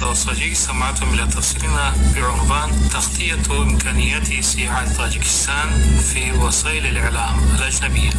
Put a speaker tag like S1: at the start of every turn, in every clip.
S1: الأستراتيجي سمعتم إلى تفسيرنا بعنوان تغطية إمكانيات سياحة طاجكستان في وسائل الإعلام الأجنبية.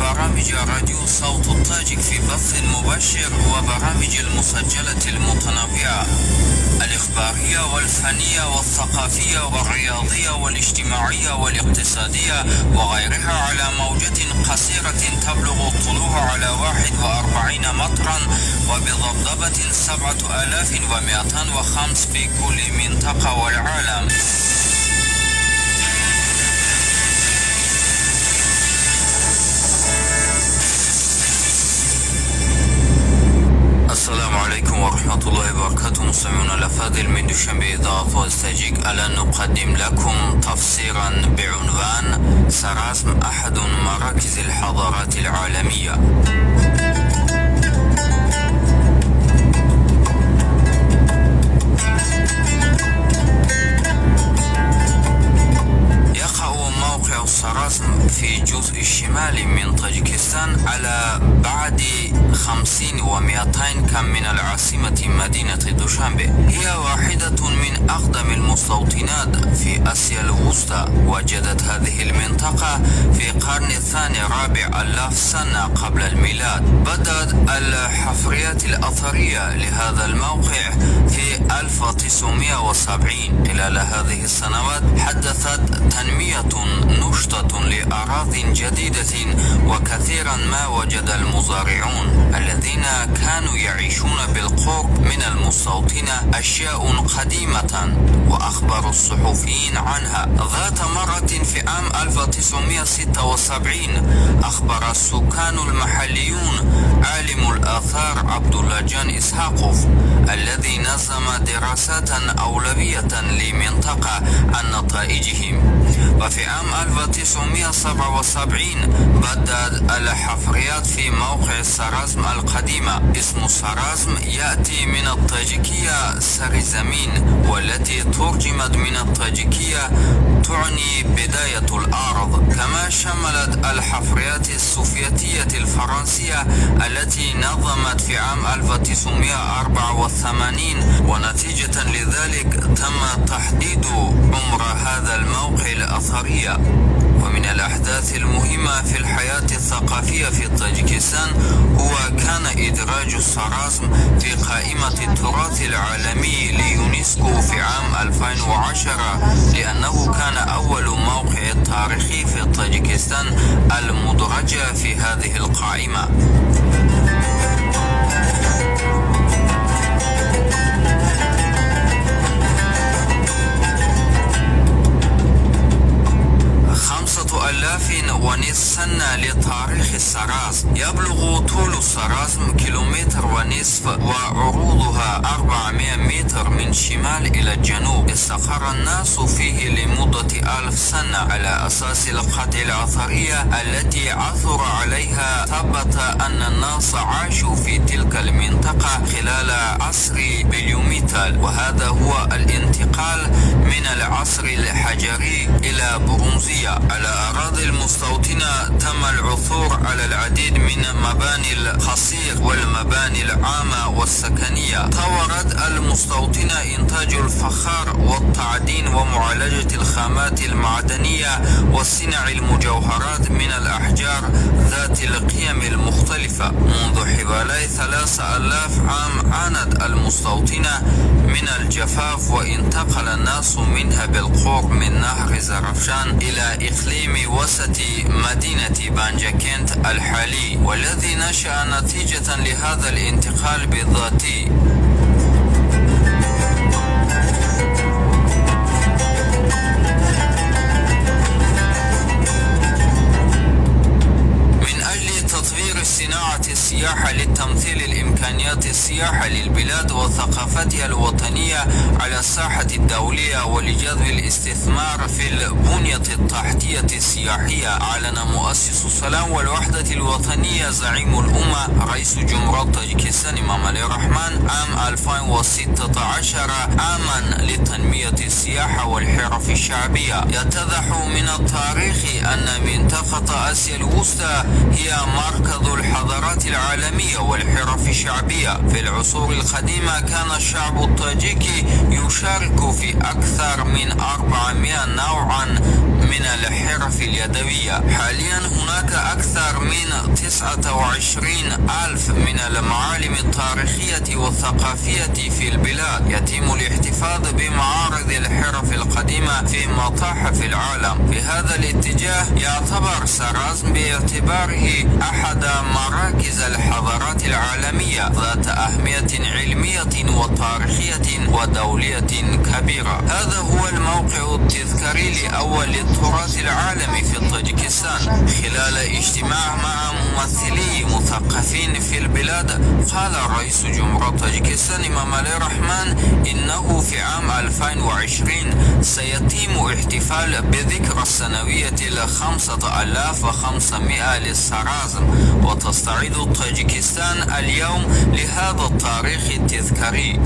S1: برامج راديو صوت الطاجك في بث مباشر وبرامج المسجلة المتنوعة الإخبارية والفنية والثقافية والرياضية والاجتماعية والاقتصادية وغيرها على موجة قصيرة تبلغ طولها على 41 مترا وبضبضبة 7205 في كل منطقة والعالم. السلام عليكم ورحمة الله وبركاته. مستمعون الأفاضل، من دوشنبه إذاعة التاجيك الآن نقدم لكم تفسيرا بعنوان سراسم أحد مراكز الحضارات العالمية. يقع موقع سراسم في الجزء الشمالي من طاجيكستان على بعد 50 و200 كم من العاصمة مدينة دوشنبه. هي واحدة من أقدم المستوطنات في آسيا الوسطى. وجدت هذه المنطقة في القرن الثاني الرابع آلاف سنة قبل الميلاد. بدأت الحفريات الأثرية لهذا الموقع في 1970. خلال هذه السنوات حدثت تنمية نشطة لأراضٍ جديدة، وكثيرا ما وجد المزارعون الذين كانوا يعيشون بالقرب من المستوطنة أشياء قديمة، وأخبر الصحفيين عنها. ذات مرة في عام 1976 أخبر السكان المحليون عالم الآثار عبد الله جان إسحاقوف الذي نظم دراسات أولوية لمنطقة عن نتائجهم. وفي عام 1977 بدأت الحفريات في موقع سرازم القديمة. اسم سرازم يأتي من الطاجيكية سرزمين، والتي ترجمت من الطاجيكية تعني بداية الأرض. كما شملت الحفريات السوفيتية الفرنسية التي نظمت في عام 1984، ونتيجة لذلك تم تحديد عمر هذا الموقع الأثري. ومن الأحداث المهمة في الحياة الثقافية في طاجيكستان هو كان إدراج السرازم في قائمة التراث العالمي ليونسكو في عام 2010، لأنه كان أول موقع تاريخي في طاجيكستان المدرجة في هذه القائمة. سنة لتاريخ السراز. يبلغ طول السرازم 1.5 كيلومتر، وعروضها 400 متر من شمال إلى الجنوب. استقر الناس فيه لمدة 1000 سنة على أساس القطع الأثرية التي عثر عليها. ثبت أن الناس عاشوا في تلك المنطقة خلال عصر بليوميتال، وهذا هو الانتقال من العصر الحجري إلى برونزية. على أراضي المستوطنة تم العثور على العديد من مباني القصير والمباني العامة والسكنية. طورت المستوطنة إنتاج الفخار والتعدين ومعالجة الخامات المعدنية وصنع المجوهرات من الأحجار ذات القيم المختلفة. منذ حوالي 3000 عام عانت المستوطنة من الجفاف، وانتقل الناس منها بالقرب من نهر زرفشان إلى إقليم وسط مدينة بانجاكنت الحالي، والذي نشأ نتيجة لهذا الانتقال بالذات. صناعة السياحة لتمثيل الإمكانيات السياحة للبلاد وثقافتها الوطنية على الساحة الدولية ولجذب الاستثمار في البنية التحتية السياحية، أعلن مؤسس السلام والوحدة الوطنية زعيم الأمة رئيس جمهورية طاجيكستان إمام علي الرحمن عام 2016 عاما لتنمية السياحة والحرف الشعبية. يتضح من التاريخ أن منطقة آسيا الوسطى هي مركز الحضارات العالمية والحرف الشعبية. في العصور القديمة كان الشعب الطاجيكي يشارك في أكثر من 400 نوعا من الحرف اليدوية. حاليا هناك أكثر من 29,000 من المعالم التاريخية والثقافية في البلاد. يتم الاحتفاظ بمعارض الحرف القديمة في متاحف العالم. في هذا الاتجاه يعتبر سرازم باعتباره أحد مراكز الحضارات العالمية ذات أهمية علمية وتاريخية ودولية كبيرة. هذا هو الموقع التذكاري لأول التراث العالمي في طاجيكستان. خلال اجتماع مع ممثلي مثقفين في البلاد، قال رئيس جمهورية طاجيكستان إمام علي الرحمن إنه في عام 2020 سيتم احتفال بذكرى السنوية 5500 للسرازم، وتستعيد طاجيكستان اليوم لهذا التاريخ التذكاري.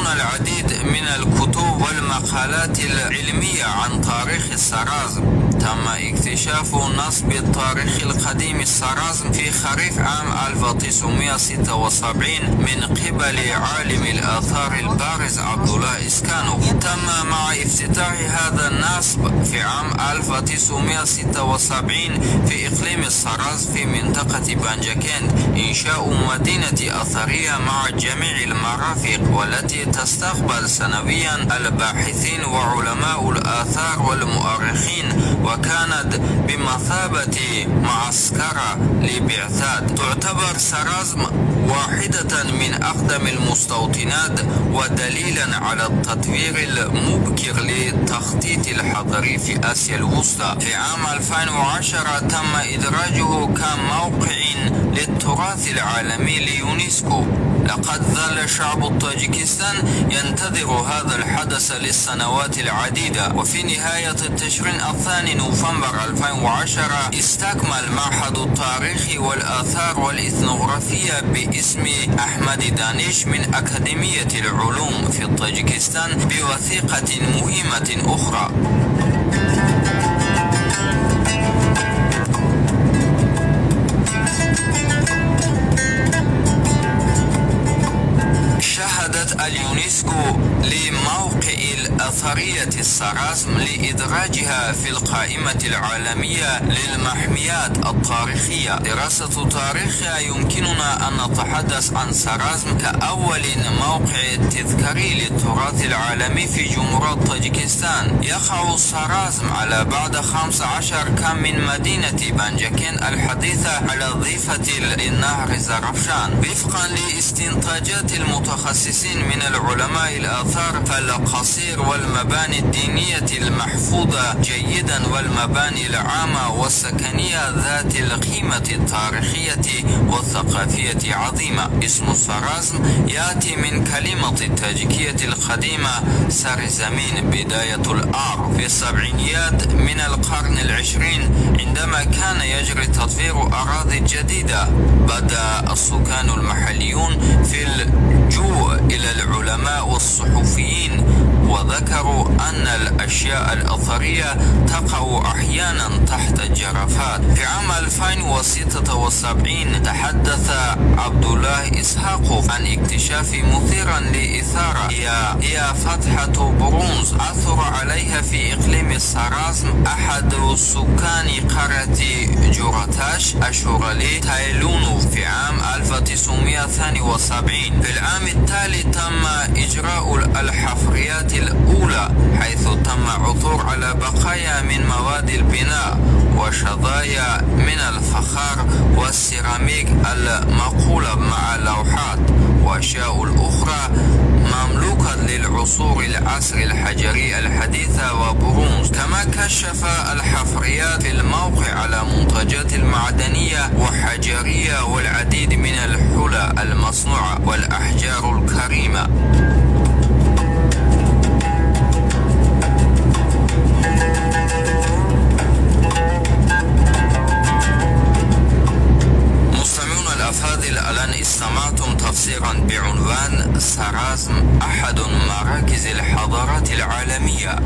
S1: تجدون العديد من الكتب والمقالات العلمية عن تاريخ السرازم. تم اكتشاف نصب التاريخ القديم السرازم في خريف عام 1976 من قبل عالم الآثار البارز عبد الله إسكانو. تم مع افتتاح هذا النصب في عام 1976 في إقليم السراز في منطقة بانجاكند إنشاء مدينة أثرية مع جميع المرافق، والتي تستقبل سنويا الباحثين وعلماء الآثار والمؤرخين، وكانت بمثابة معسكر لبعثات. تعتبر سرازم واحدة من أقدم المستوطنات ودليلا على التطوير المبكر للتخطيط الحضري في آسيا الوسطى. في عام 2010 تم إدراجه كموقع للتراث العالمي ليونسكو. لقد ظل شعب طاجيكستان ينتظر هذا الحدث للسنوات العديدة، وفي نهاية التشرين الثاني نوفمبر 2010 استكمل معهد التاريخ والآثار والإثنوغرافية باسم أحمد دانيش من أكاديمية العلوم في طاجيكستان بوثيقة مهمة أخرى. شهدت اليونسكو لموقع الأثرية السرازم لإدراجها في القائمة العالمية للمحميات التاريخية. دراسة تاريخها يمكننا أن نتحدث عن سرازم كأول موقع تذكاري للتراث العالمي في جمهورية طاجيكستان. يقع سرازم على بعد 15 كم من مدينة بانجاكند الحديثة على ضفة النهر زرفشان. وفقا لاستنتاجات المتخصصين من العلماء الآثار، فالقصير والمباني الدينية المحفوظة جيدا والمباني العامة والسكنية ذات القيمة التاريخية والثقافية عظيمة. اسم سرازم يأتي من كلمة التاجيكية القديمة سرزمين بداية الآر في السبعينيات من القرن العشرين. عندما كان يجري تطوير أراضي جديدة، بدأ السكان المحليون في اللجوء إلى العلماء والصحفيين، وذكروا أن الأشياء الأثرية تقع أحيانا تحت الجرافات. في عام 2076 تحدث عبد الله إسحاق عن اكتشاف مثيرا لإثارة هي فتحة برونز عثر عليها في إقليم السرازم أحد سكان قرية جوراتاش أشورالي تايلونو في عام 1972. في العام التالي تم إجراء الحفريات الأولى، حيث تم عثور على بقايا من مواد البناء وشظايا من الفخار والسيراميك المقولة مع لوحات وأشياء الأخرى مملوكة للعصور العصر الحجري الحديثة وبرونز. كما كشف الحفريات في الموقع على منتجات المعدنية وحجرية والعديد من الحلى المصنوعة والأحجار الكريمة. مستمعون الأفاضل، الآن استمعتم تفسيرا بعنوان سرازم أحد مراكز الحضارات العالمية.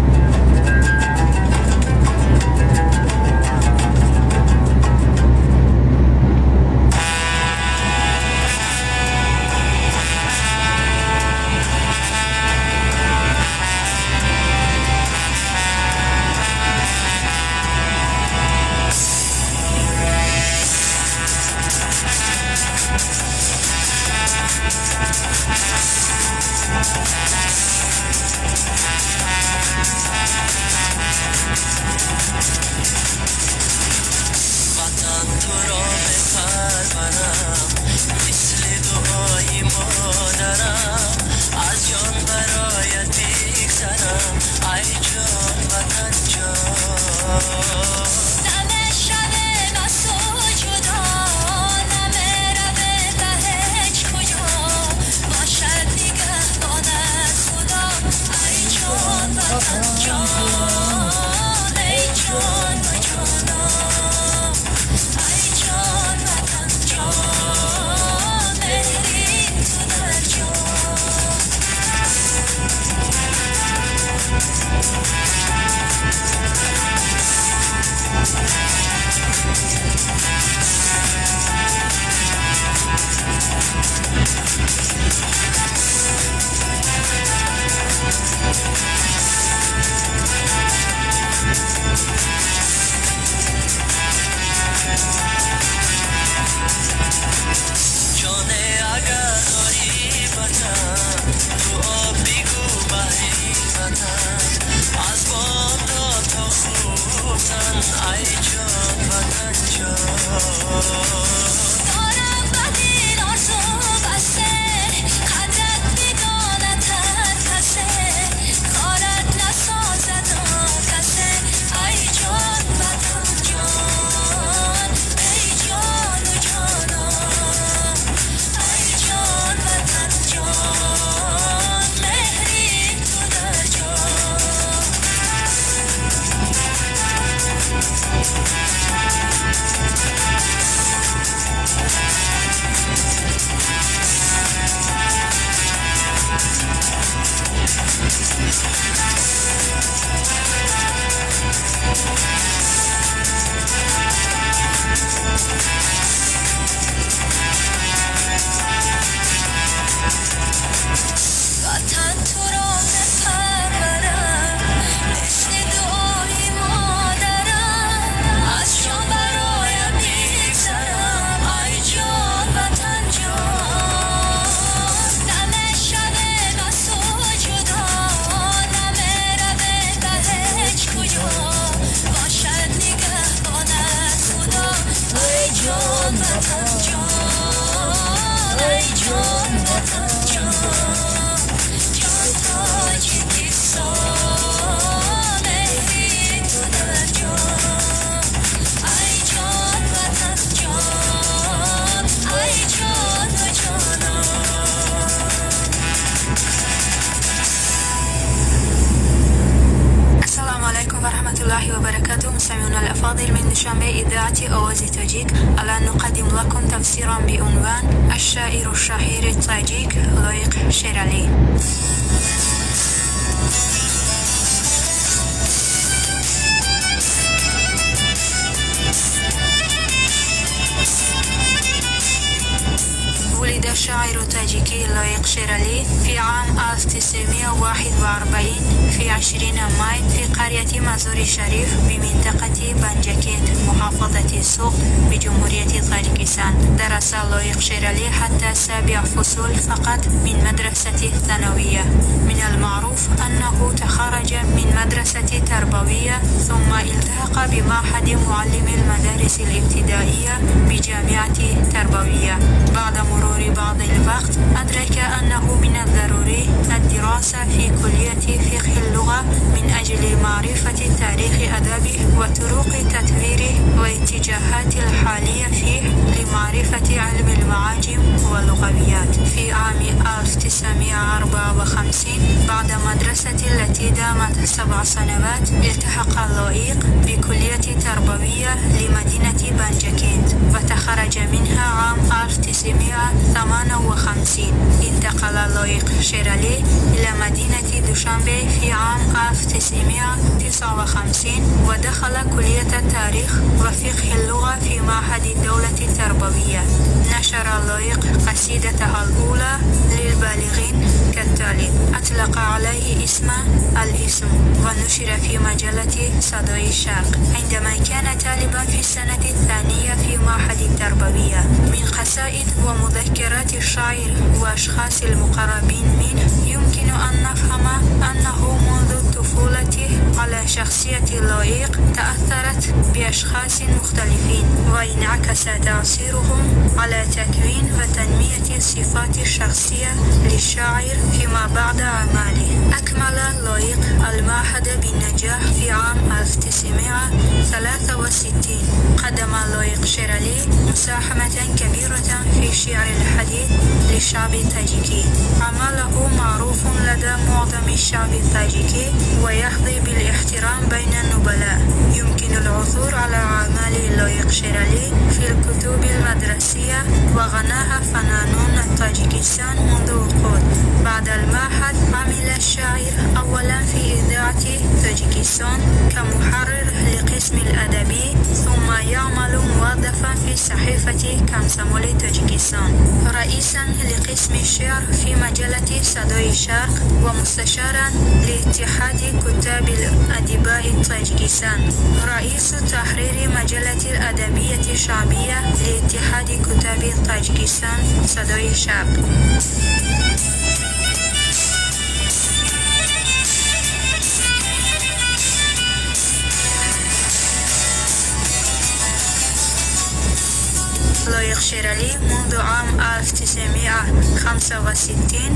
S2: الله وبركاته. مستمعينا الأفاضل، من دوشنبه إذاعة أوازي تاجيك الآن نقدم لكم تفسيرا بعنوان الشاعر الشهير التاجيك لويق شيرالي. ولد الشاعر التاجيكي لويق شيرالي في عام 1941 في 20 ماي في قرية مازوري شريف بمنطقة بانجاكيت محافظة سوق بجمهورية طاجيكستان. درس لويق شيرالي حتى 7 فصول فقط من مدرسة ثانوية. من المعروف أنه تخرج من مدرسة تربوية ثم التحق بمعهد معلم المدارس الابتدائية بجامعة تربوية. بعد مرور بعض الوقت أدرك أنه من الضروري الدراسة في كلية فقه اللغة من أجل معرفة تاريخ أدبه وطرق تطويره واتجاهات الحالية فيه لمعرفة علم المعاجم واللغويات. في عام 1954 بعد مدرسة التي دامت 7 سنوات التحق لويق بكلية تربوية لمدينة بانجاكيت وتخرج منها عام 1958. انتقل لويق شيرالي إلى مدينة دوشنبه في عام 1959 ودخل كلية التاريخ وفقه اللغة في معهد الدولة التربوية. نشر لويق قصيدته الأولى للبالغين كالتالي: أطلق عليه اسم الاسم، ونشر في مجلة صدى الشرق عندما كان طالبا في السنة الثانية في معهد التربوية. من قصائد ومذكرات الشاعر وأشخاص المقربين منه يمكن أن نفهم أنه منذ طفولته على شخصية لويق تأثرت بأشخاص مختلفين وانعكس تأثيرهم على تكوين وتنمية الصفات الشخصية للشاعر فيما بعد أعماله. أكمل لويق المعهد بالنجاح في عام 1963. قدم لويق شيرالي مساهمة كبيرة في الشعر الحديث للشعب التاجيكي. عمله معروف لدى معظم الشعب التاجيكي ويحظى بالاحترام بين النبلاء. يمكن العثور على أعمال لويق شيرالي في الكتب المدرسية وغناها فنانون طاجيكستان منذ وقود. بعد المعهد عمل الشاعر أولا في إذاعة طاجيكستان كمحرر لقسم الأدبي، ثم يعمل موظفا في صحيفة كامسامولي طاجيكستان، رئيسا لقسم الشعر في مجلة صدى الشرق، ومستشارا لاتحاد كتاب الأدباء طاجيكستان، رئيس تحرير مجلة الأدبية الشعبية لاتحاد كتاب طاجيكستان صدى الشرق. لايق شيرالي منذ عام 1965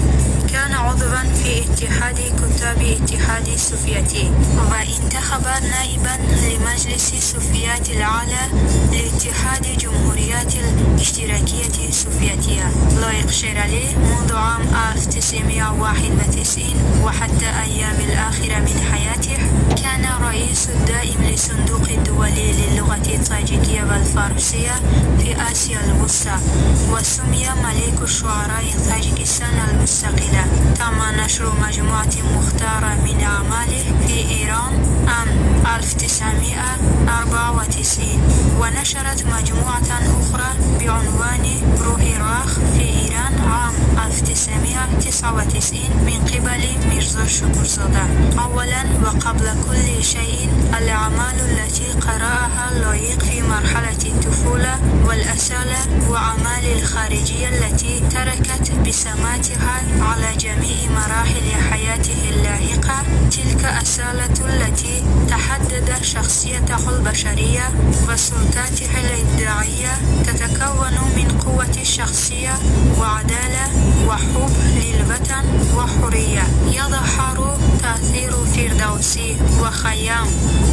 S2: كان عضوا في اتحاد كتاب الاتحاد السوفيتي، وانتخب نائبا لمجلس السوفيات الأعلى لاتحاد جمهوريات الاشتراكية السوفيتية. لايق شيرالي منذ عام 1991 وحتى أيام الآخرة من حياته كان رئيس الدائم للصندوق الدولي للغة الطاجيكية والفارسية في آسيا الوسطى، وسمي ملك الشعراء طاجيكستان المستقلة. تم نشر مجموعة مختارة من أعماله في إيران عام 1994، ونشرت مجموعة أخرى بعنوان روح راخ في إيران عام 1999 من قبل ميرزا شكرزاده. أولا وقبل كل شيء، الأعمال التي قرأها لايق في مرحلة الطفولة والأصالة وأعمال الخارجية التي تركت بسماتها على جميع مراحل حياته اللاحقة، تلك أصالة التي تحدد شخصيته البشرية وسلطاته الإبداعية، تتكون من قوة الشخصية وعدالة وحب للوطن وحرية. يظهر تأثير فردوسي وخيام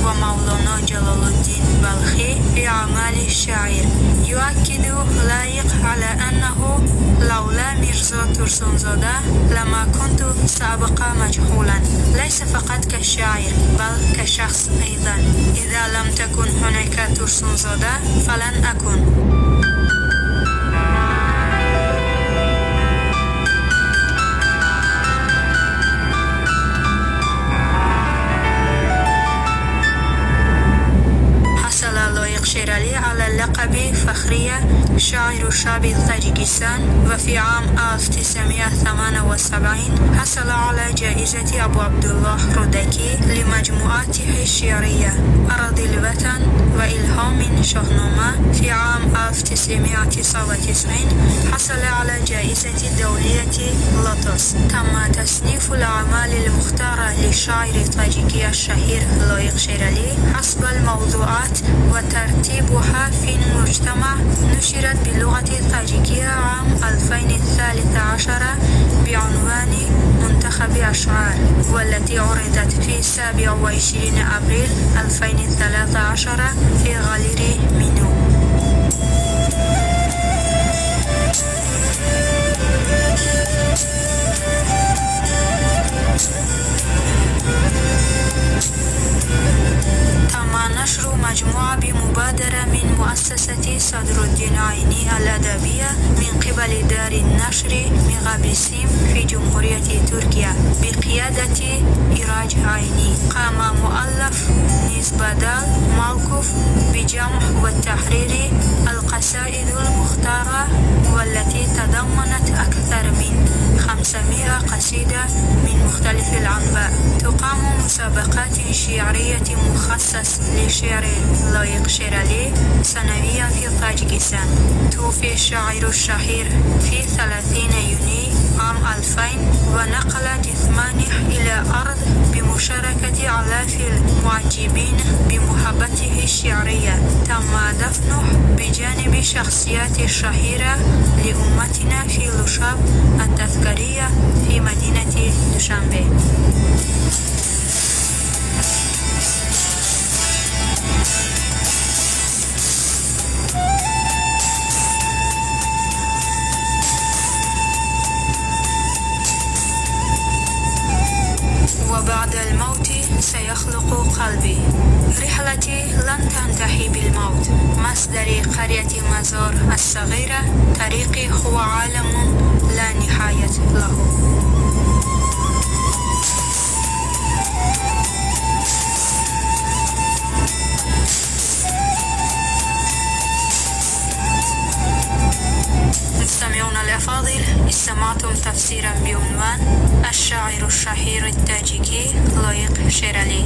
S2: ومولانا جلال الدين بلخي في أعمال الشاعر. يؤكد لايق على أنه لولا ميرزا ترسونزاده لما كنت سأبقى مجهولا، ليس فقط كشاعر بل كشخص أيضا. إذا لم تكن هناك ترسونزاده فلن أكون. شيرالي على اللقب فخرية شاعر شعب طاجيكستان، وفي عام 1978 حصل على جائزة أبو عبد الله رودكي لمجموعاته الشعرية أراضي الوطن وإلهام شاهنامة. في عام 1999 حصل على جائزة الدولية لوتوس. تم تصنيف الأعمال المختارة للشاعر الطاجيكي الشهير لايق شيرالي حسب الموضوعات وترتيبها في المجتمع. نشرت باللغة الطاجيكية عام 2013 بعنوان منتخب أشعار، والتي عرضت في 27 أبريل 2013 في غاليري مينو. تم نشر مجموعة بمبادرة من مؤسسة صدر الدين عيني الأدبية من قبل دار النشر مغابسيم في جمهورية تركيا بقيادة إراج عيني. قام مؤلف نيزبادال موقف بجمع وتحرير القصائد المختارة، والتي تضمنت أكثر من 500 قصيدة من مختلف الأنواع. تقام مسابقات شعرية مخصص لشعر لايق شيرالي سنويا في طاجيكستان. توفي الشاعر الشهير في 30 يونيو عام 2000، ونقل جثمانه إلى أرض بمشاركة آلاف المعجبين بمحبته الشعرية. تم دفنه بجانب شخصيات شهيرة لأمتنا في لوشاب التذكارية في مدينة دوشنبه. وبعد الموت سيخلق قلبي. رحلتي لن تنتهي بالموت. مصدري قرية مزار الصغيرة. طريقي هو عالم لا نهاية له. مستمعونا الأفاضل، استمعتم تفسيرا بعنوان الشاعر الشهير التاجيكي لايق شيرالي.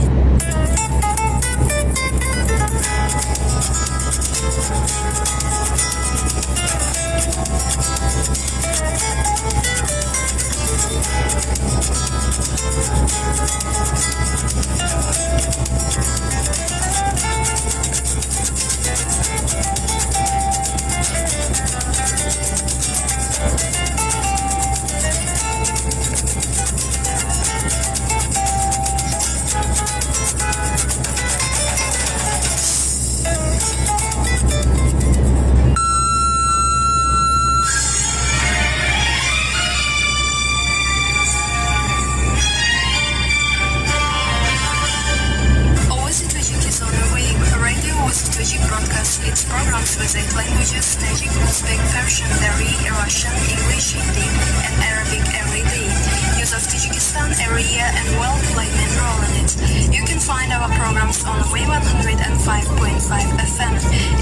S2: 95.5 FM.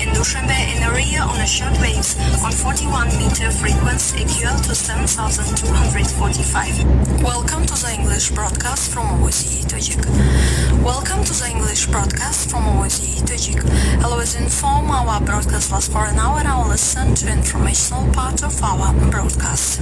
S2: In Dushanbe in area on a short waves on 41-meter frequency equal to 7,245. Welcome to the English broadcast from OSE Tajik. Welcome to the English broadcast from OSE Tajik. Always inform our broadcast lasts for an hour. Now listen to informational part of our broadcast.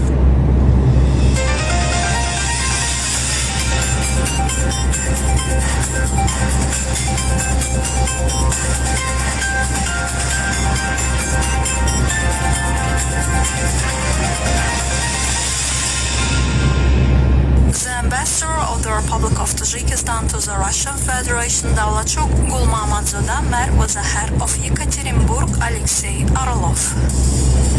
S2: The ambassador of the Republic of Tajikistan to the Russian Federation, Davlatchuk Gulmamadzoda, met with the head of Yekaterinburg, Alexei Orlov.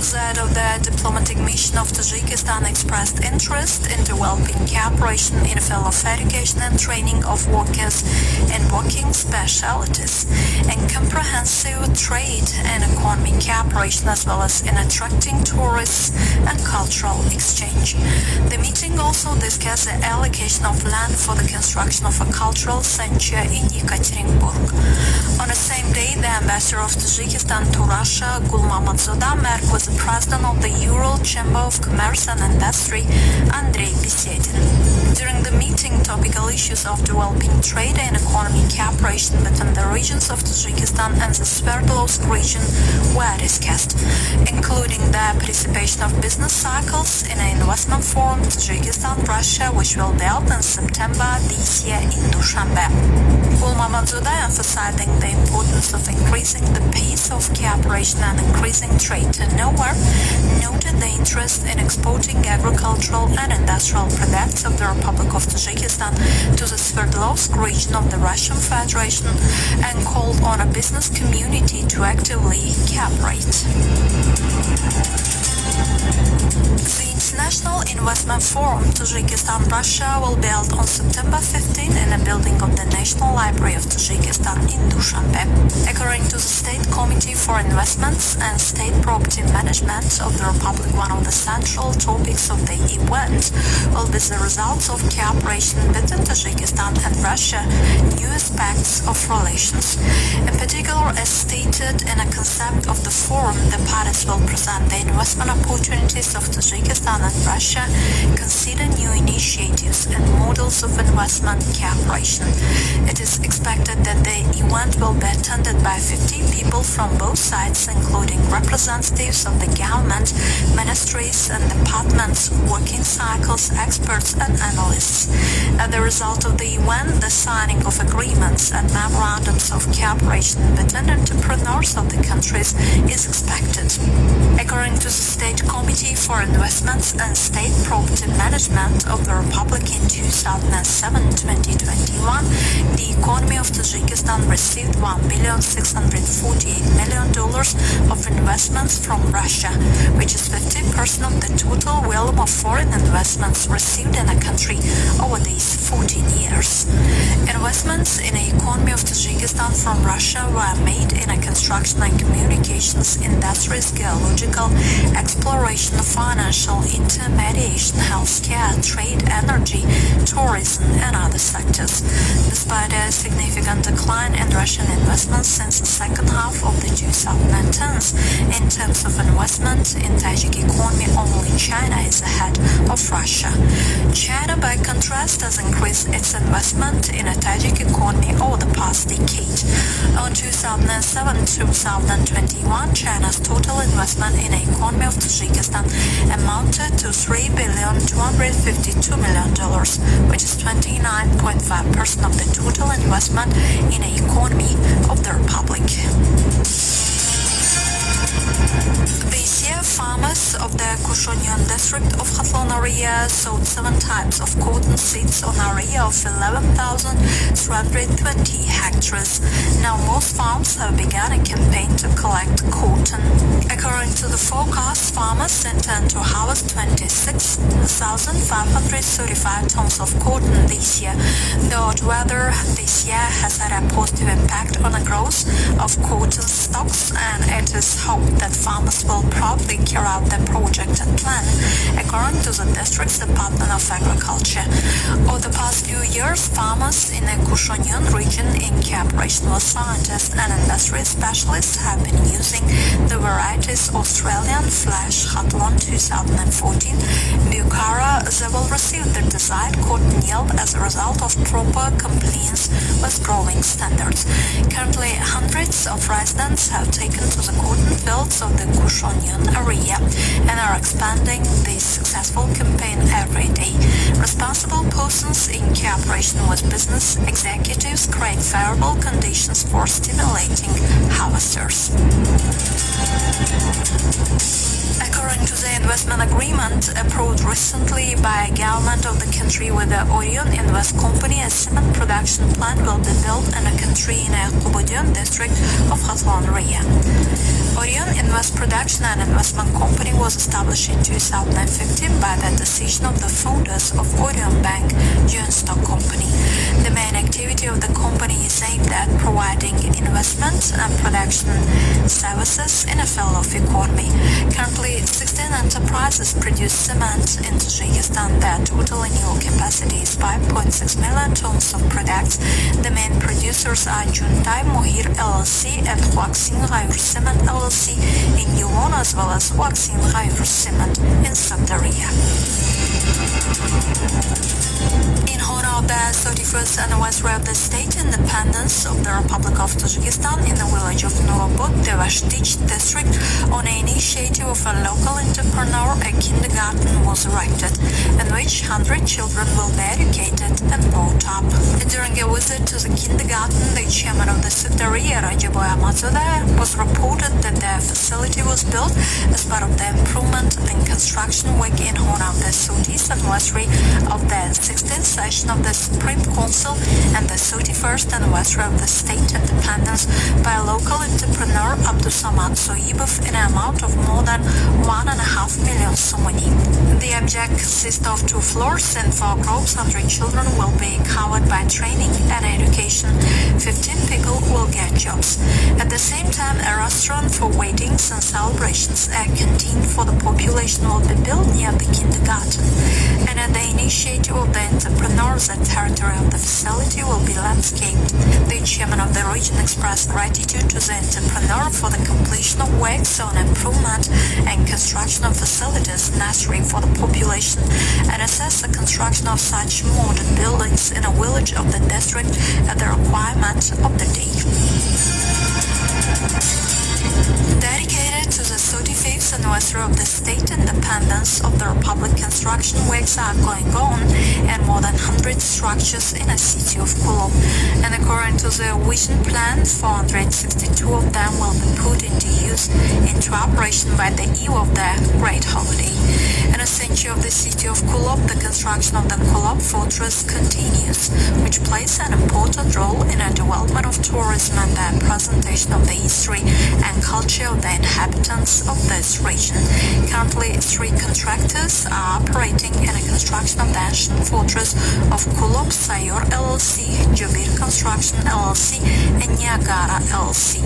S2: The head of the diplomatic mission of Tajikistan expressed interest in developing cooperation in the field of education and training of workers in working specialties, and comprehensive trade and economic cooperation, as well as in attracting tourists and cultural exchange. The meeting also discussed the allocation of land for the construction of a cultural center in Yekaterinburg. On the same day, the ambassador of Tajikistan to Russia, Gulmamadzoda, met with the president of the Ural Chamber of Commerce and Industry, Andrei Besedin. During the meeting, topical issues of developing trade and economic cooperation between the regions of Tajikistan and the Sverdlovsk region were discussed, including the participation of business cycles in an investment forum Tajikistan-Russia, which will be held in September this year in Dushanbe. Gulmamadzoda, emphasizing the importance of increasing the pace of cooperation and increasing trade turnover, noted the interest in exporting agricultural and industrial products of the Republic of Tajikistan to the Sverdlovsk region of the Russian Federation, and called on a business community to actively cooperate. The International Investment Forum Tajikistan-Russia will be held on September 15 in a building of the National Library of Tajikistan in Dushanbe. According to the State Committee for Investments and State Property Management of the Republic, one of the central topics of the event will be the results of cooperation between Tajikistan and Russia, new aspects of relations. In particular, as stated in a concept of the forum, the parties will present the investment opportunities of Tajikistan and Russia, consider new initiatives and models of investment cooperation. It is expected that the event will be attended by 50 people from both sides, including representatives of the government, ministries and departments, working cycles, experts and analysts. As a result of the event, the signing of agreements and memorandums of cooperation between entrepreneurs of the countries is expected. According to the State Committee for Investments and State Property Management of the Republic in 2007-2021, the economy of Tajikistan received $1,648,000,000 of investments from Russia, which is 50% of the total volume of foreign investments received in a country over these 14 years. Investments in the economy of Tajikistan from Russia were made in a construction and communications, industries, geological exploration, financial intermediation, healthcare, trade, energy, tourism and other sectors. Despite a significant decline in Russian investments since the second half of the 2010s, in terms of investment in Tajik economy, only China is ahead of Russia. China, by contrast, has increased its investment in a Tajik economy over the past decade. In 2007-2021, China's total investment in the economy of Tajikistan amounted to $3,252,000,000, which is 29.5% of the total investment in the economy of the Republic. This year, farmers of the Kushonyan district of Khatlon area sowed 7 types of cotton seeds on an area of 11,320 hectares. Now most farms have begun a campaign to collect cotton. According to the forecast, farmers intend to harvest 26,000 2,535 tons of cotton this year. Though weather this year has had a positive impact on the growth of cotton stocks, and it is hoped that farmers will promptly carry out the projected plan, according to the district's Department of Agriculture. Over the past few years, farmers in the Kushonyan region, in cooperation with scientists and industry specialists, have been using the varieties Australian Flash Hatlon 2014 Bukhara. They will receive the desired cotton yield as a result of proper compliance with growing standards. Currently, hundreds of residents have taken to the cotton fields of the Kushonyan area and are expanding this successful campaign every day. Responsible persons in cooperation with business executives create favorable conditions for stimulating harvesters. According to the investment agreement approved recently by the government of the country with the Orion Invest Company, a cement production plant will be built in the country in a Qubudyan district of Hatlon area. Orion Invest Production and Investment Company was established in 2015 by the decision of the founders of Orion Bank Joint Stock Company. The main activity of the company is aimed at providing investment and production services in a field of economy. Currently, 16 enterprises produce cement in Tajikistan. Their total annual capacity is 5.6 million tons of products. The main producers are Juntai Mohir LLC and Huaxin Ghayur Cement LLC in Yulon, as well as Huaxin Ghayur Cement in Safdaria. In honor of the 31st anniversary of the state independence of the Republic of Tajikistan in the village of Nurobod, Devashtich district, on the initiative of a local entrepreneur, a kindergarten was erected, in which 100 children will be educated and brought up. During a visit to the kindergarten, the chairman of the Safdaria, Rajaboy Ahmadzadeh, was reported that the facility was built as part of the improvement and construction work in honor of the 30th anniversary of the 16th session of the Supreme Council and the 31st anniversary of the state independence by a local entrepreneur, Abdusamad Soibov, in an amount of more than 1.5 million somoni. The object consists of 2 floors and 4 groups. 100 children will be covered by training and education. 15 people will get jobs. At the same time, a restaurant for weddings and celebrations, a canteen for the population will be built near the kindergarten. And at the initiative of the entrepreneurs, the territory of the facility will be landscaped. The chairman of the region expressed gratitude to the entrepreneur for the completion of works on improvement and construction of facilities necessary for the population, and assessed the construction of such modern buildings in a village of the district as the requirement of the day. Dedicated to the 35th anniversary of the state independence of the Republic, construction works are going on and more than 100 structures in the city of Kulob. And according to the vision plan, 462 of them will be put into use into operation by the eve of the Great Holiday. In the center of the city of Kulob, the construction of the Kulob Fortress continues, which plays an important role in the development of tourism and the presentation of the history and culture of the inhabitants of this region. Currently, 3 contractors are operating in the construction of the ancient fortress of Kulob: Sayor LLC, Jabir Construction LLC, and Niagara LLC,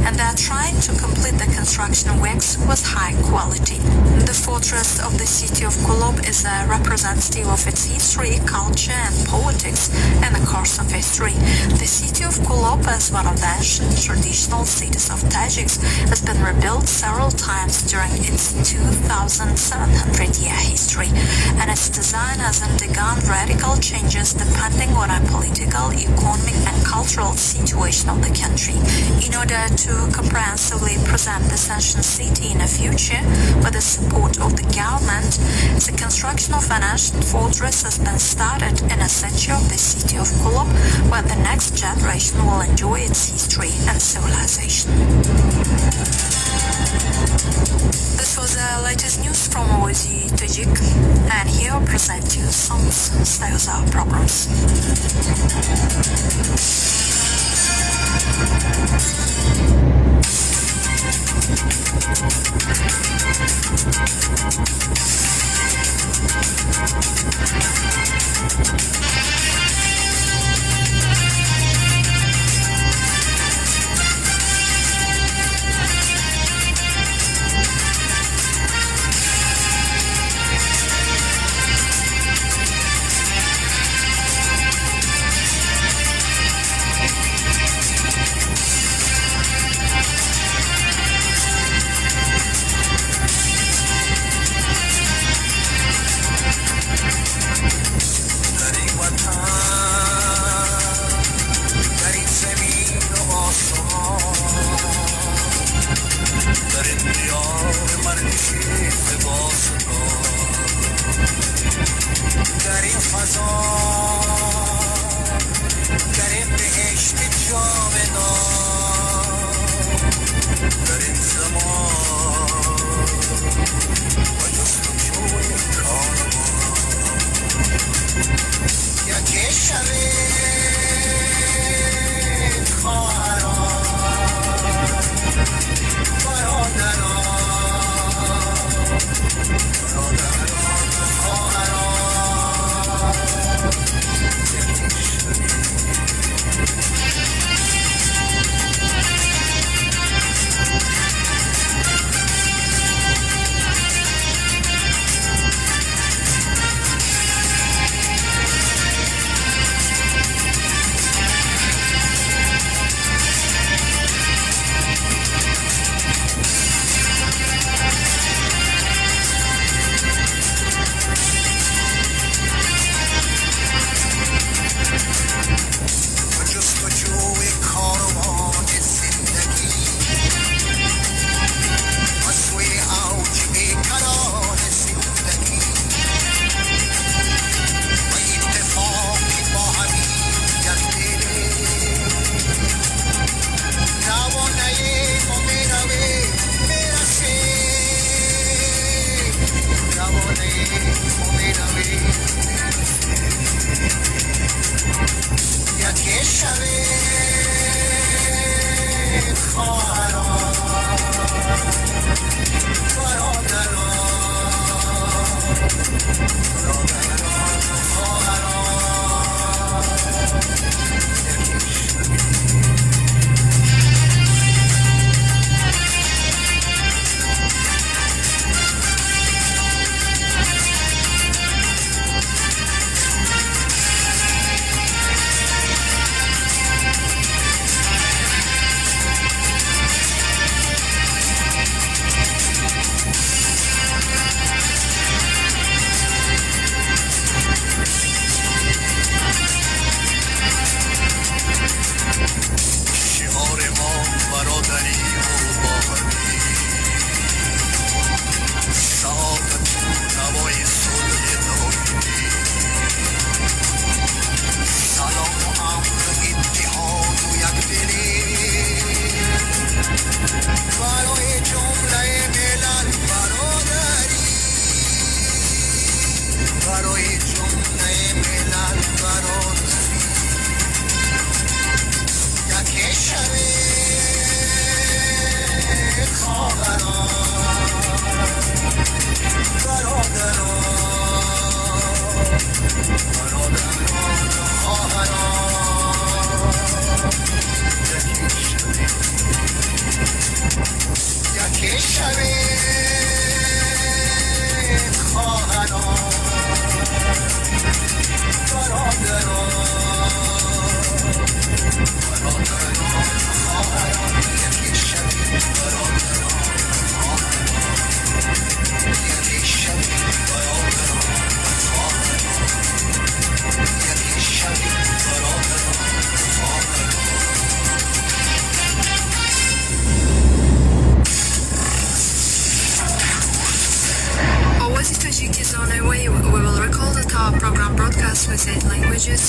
S2: and they are trying to complete the construction works with high quality. The fortress of the city of Kulob is a representative of its history, culture, and politics in the course of history. The city of Kulob, as one of the ancient traditional cities of Tajiks, has been rebuilt several times during its 2,700-year history, and its design has undergone radical changes depending on a political, economic, and cultural situation of the country. In order to comprehensively present this ancient city in the future, with the support of the government, the construction of an ancient fortress has been started in the center of the city of Kulob, where the next generation will enjoy its history and civilization. This was the latest news from OZ Tajik, and here I present you some styles of programs.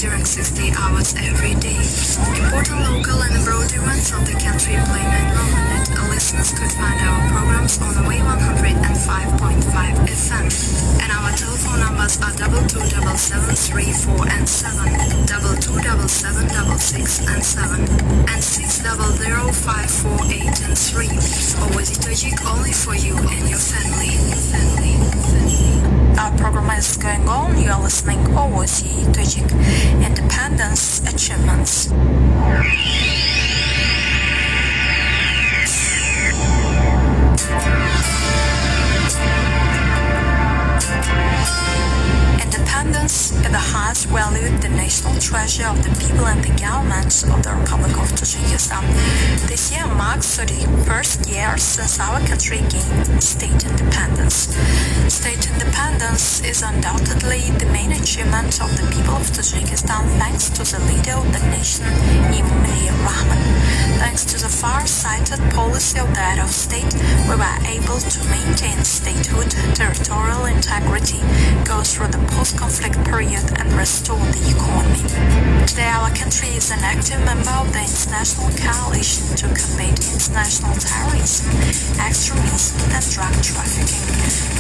S2: during 60 hours every day. Important local and abroad events of the country play main role in it. Listeners could find our programs on the Way 105.5 FM. And our telephone numbers are 227734 and 7, 227766 and 7, and 600548 and 3. Always Tajik only for you and your family. Our program is is going on. You are listening OOC Tajik Independence Achievements. Independence is the highest valued, the national treasure of the people and the government of the Republic of Tajikistan. This year marks 31st year since our country gained state independence. State independence is undoubtedly the main achievement of the people of Tajikistan thanks to the leader of the nation, Emomali Rahman. Thanks to the far-sighted policy of the head of state, we were able to maintain statehood, territorial integrity, go through the post-conflict period and restore the economy. Today our country is an active member of the international coalition to combat international terrorism, extremism and drug trafficking.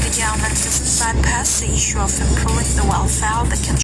S2: The government doesn't bypass the issue of improving the welfare of the country